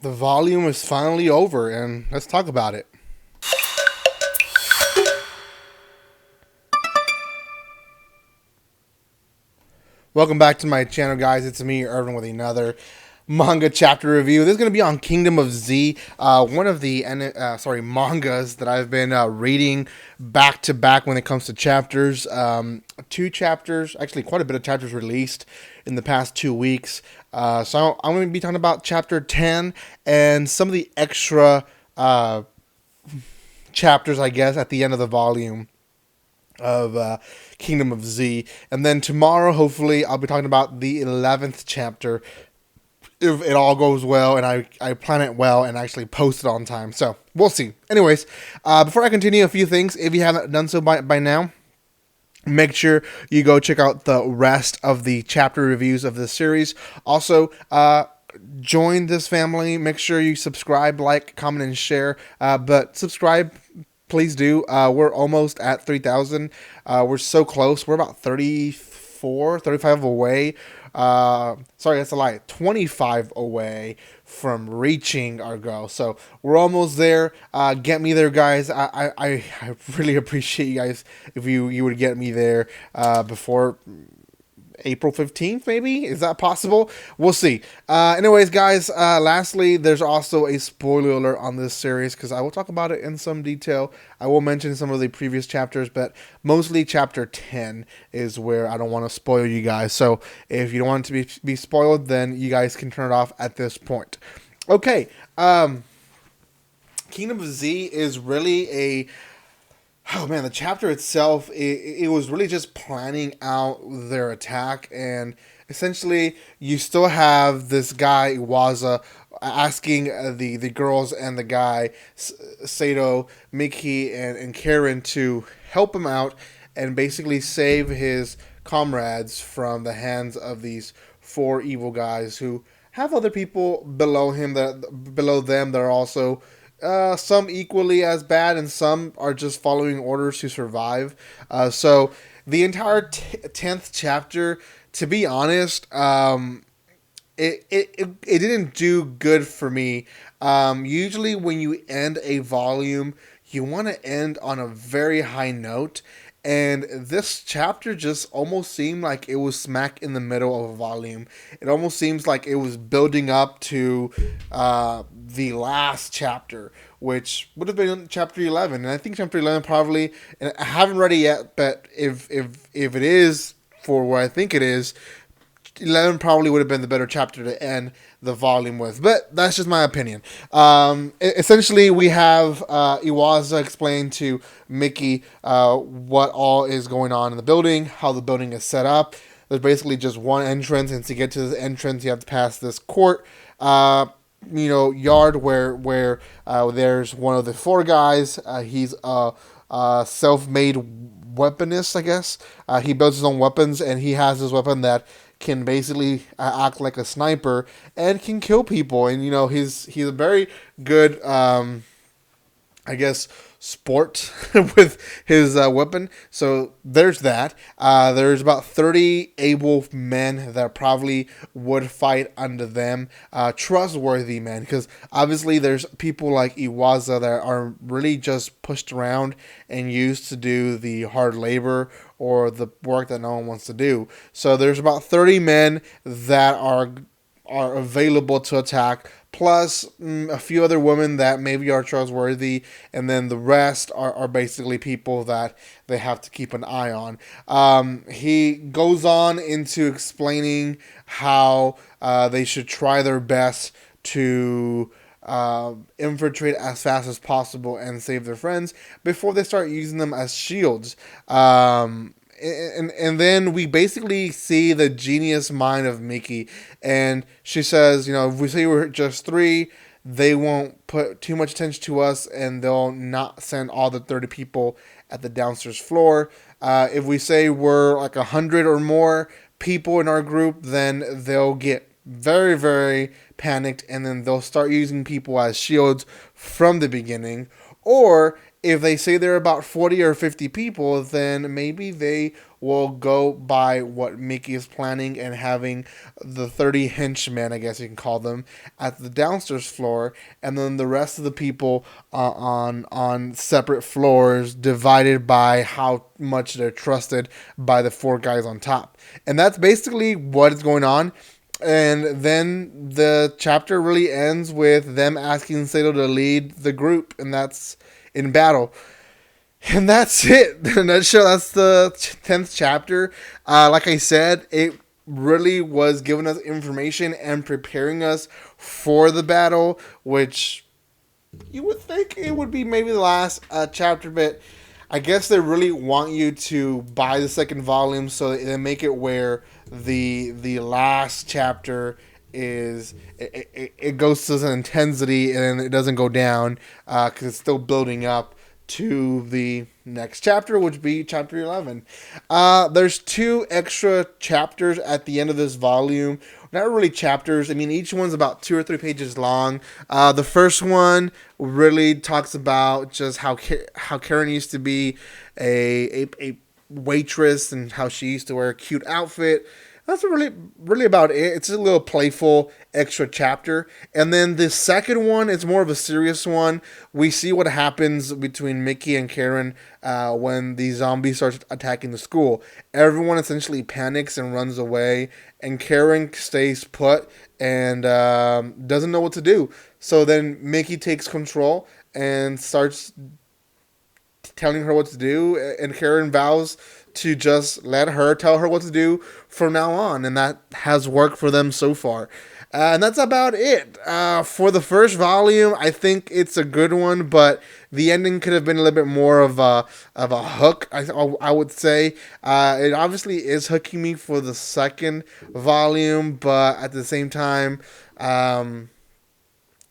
the volume is finally over, and let's talk about it. Welcome back to my channel, guys. It's me, Irvin, with another manga chapter review. This is going to be on Kingdom of Z, one of the mangas that I've been reading back to back when it comes to chapters. Two chapters, actually quite a bit of chapters released in the past 2 weeks. So I'm going to be talking about chapter 10 and some of the extra chapters, I guess, at the end of the volume of Kingdom of Z. And then tomorrow, hopefully, I'll be talking about the 11th chapter, if it all goes well and I plan it well and actually post it on time. So, we'll see. Anyways, before I continue, a few things. If you haven't done so by now, make sure you go check out the rest of the chapter reviews of this series. Also, join this family. Make sure you subscribe, like, comment, and share. But subscribe, please do. We're almost at 3,000. We're so close. We're about 34, 35 away. Sorry, that's a lie. 25 away from reaching our goal. So we're almost there. Get me there, guys. I really appreciate you guys if you would get me there before April 15th, maybe? Is that possible? We'll see. Anyways, guys, lastly, there's also a spoiler alert on this series because I will talk about it in some detail. I will mention some of the previous chapters, but mostly chapter 10 is where I don't want to spoil you guys. So if you don't want it to be spoiled, then you guys can turn it off at this point. Okay. Kingdom of Z is really a... Oh man, the chapter itself, it was really just planning out their attack, and essentially you still have this guy, Iwaza, asking the girls and the guy, Sato, Miki, and Karen to help him out and basically save his comrades from the hands of these four evil guys who have other people below them that are also... some equally as bad, and some are just following orders to survive. So the entire 10th chapter, to be honest, it didn't do good for me. Usually when you end a volume, you want to end on a very high note. And this chapter just almost seemed like it was smack in the middle of a volume. It almost seems like it was building up to the last chapter, which would have been chapter 11. And I think chapter 11 probably, and I haven't read it yet, but if it is for what I think it is, 11 probably would have been the better chapter to end the volume with, but that's just my opinion. Essentially, we have Iwaza explain to Miki what all is going on in the building, how the building is set up. There's basically just one entrance, and to get to this entrance, you have to pass this court, yard where there's one of the four guys. He's a self-made weaponist, I guess. He builds his own weapons, and he has this weapon that can basically act like a sniper and can kill people. And he's a very good I guess sport with his weapon. So there's that. There's about 30 able men that probably would fight under them. Trustworthy men, because obviously there's people like Iwaza that are really just pushed around and used to do the hard labor or the work that no one wants to do. So there's about 30 men that are available to attack, plus a few other women that maybe are trustworthy, and then the rest are basically people that they have to keep an eye on. He goes on into explaining how they should try their best to infiltrate as fast as possible and save their friends before they start using them as shields. And then we basically see the genius mind of Miki, and she says, if we say we're just 3, they won't put too much attention to us, and they'll not send all the 30 people at the downstairs floor. If we say we're like 100 or more people in our group, then they'll get very, very panicked, and then they'll start using people as shields from the beginning. Or if they say there are about 40 or 50 people, then maybe they will go by what Mickey is planning and having the 30 henchmen, I guess you can call them, at the downstairs floor, and then the rest of the people on separate floors, divided by how much they're trusted by the 4 guys on top. And that's basically what is going on. And then the chapter really ends with them asking Sato to lead the group, and that's in battle. And that's it. In a nutshell, that's the 10th chapter. Like I said, it really was giving us information and preparing us for the battle, which you would think it would be maybe the last chapter, but I guess they really want you to buy the second volume, so they make it where the last chapter is it goes to an intensity and it doesn't go down because it's still building up to the next chapter, which would be chapter 11. There's 2 extra chapters at the end of this volume. Not really chapters. I mean, each one's about 2 or 3 pages long. The first one really talks about just how Karen used to be a waitress and how she used to wear a cute outfit. That's really about it. It's a little playful extra chapter. And then the second one is more of a serious one. We see what happens between Mickey and Karen when the zombies start attacking the school. Everyone essentially panics and runs away, and Karen stays put and doesn't know what to do. So then Mickey takes control and starts telling her what to do, and Karen vows to just let her tell her what to do from now on, and that has worked for them so far. And that's about it. For the first volume, I think it's a good one, but the ending could have been a little bit more of a hook, I would say. It obviously is hooking me for the second volume, but at the same time,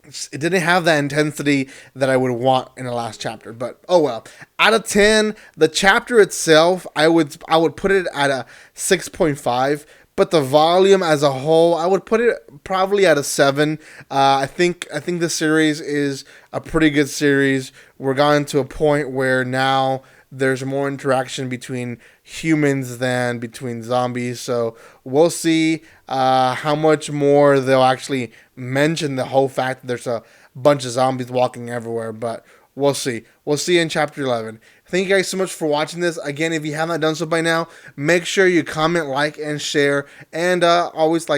it didn't have that intensity that I would want in the last chapter, but oh well. Out of 10, the chapter itself, I would put it at a 6.5, but the volume as a whole, I would put it probably at a 7. I think the series is a pretty good series. We're gotten to a point where now there's more interaction between humans than between zombies. So we'll see how much more they'll actually mention the whole fact that there's a bunch of zombies walking everywhere. But we'll see. We'll see in chapter 11. Thank you guys so much for watching this. Again, if you haven't done so by now, make sure you comment, like, and share. And always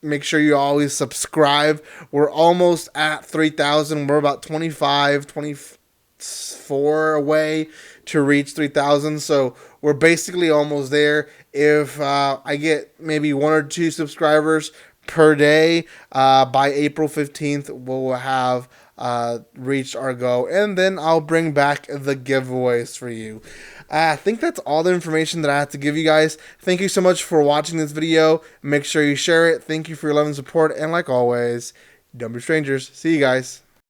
make sure you always subscribe. We're almost at 3,000. We're about 24 away to reach 3,000, so we're basically almost there. If I get maybe 1 or 2 subscribers per day by April 15th, we'll have reached our goal, and then I'll bring back the giveaways for you. I think that's all the information that I have to give you guys. Thank you so much for watching this video. Make sure you share it. Thank you for your love and support, and like always, don't be strangers. See you guys.